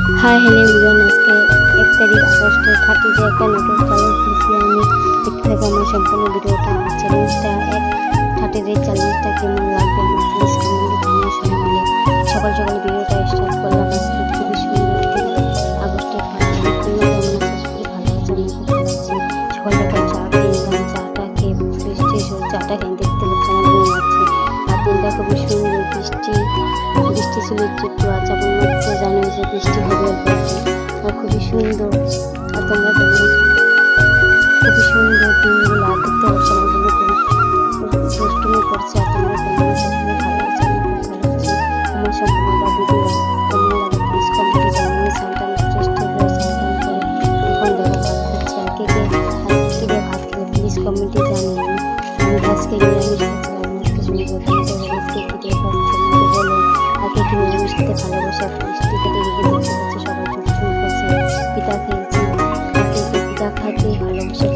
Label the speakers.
Speaker 1: Hi hello everyone, আজকে 1 তারিখ আগস্টের 30 ডে একটা নতুন চ্যালেঞ্জ দিয়েছি আমি। দেখতে থাকো আমার সম্পূর্ণ ভিডিওটা। আমার চ্যালেঞ্জটা 30 ডে চ্যালেঞ্জটা কেমন লাগবে আমার প্লিজ কমেন্টে জানিয়ে শোনালে। সকাল সকাল ভিডিওটা স্টার্ট করলাম। আজকে খুবই সুন্দর দিন, আগস্টের 30 তারিখ। তোমরা কেমন আছো? আশা করি ভালো আছো। আমি খুব ভালো আছি। সকাল সকাল চা খেয়ে চাটা খেয়ে বৃষ্টি চাটা খেয়ে দেখতে পাচ্ছি আমার মনে আছে। আর দিনটা খুবই সুন্দর, বৃষ্টি ছিল একটু আচ্ছা তো জানো যে বৃষ্টি হবে আর খুবই সুন্দর। আর তোমরা কেমন আছো? খুবই সুন্দর দিনগুলো আর দেখতে পাচ্ছি আমাগুলো খুবই দুষ্টুমি করছে। আর তোমরা কেমন আছো? খুবই ভালো আছে, আমি খুব ভালো আছি। আমার সম্পূর্ণটা ভিডিও কেমন লাগে প্লিজ কমেন্টে জানিয়ে। সানটান চেষ্টা করে সানটান করে এখন ধরো ভাত খাচ্ছে। আর কে ভাত খেলে প্লিজ কমেন্টে জানিয়ে। আমি আজকে নিরামিষ খাচ্ছিলাম, আজকে শুনবো তোমাদের আজকে কি দিয়ে ভাত খেলে বলো। আগে কি নিরামিষ খেতে ভালোবাসে? মিষ্টি খেতে দেখতে পাচ্ছি সবাই খুব সুন্দর করছে। পিঠা খেয়েছি, পিঠা খাইতে ভালোবাসে।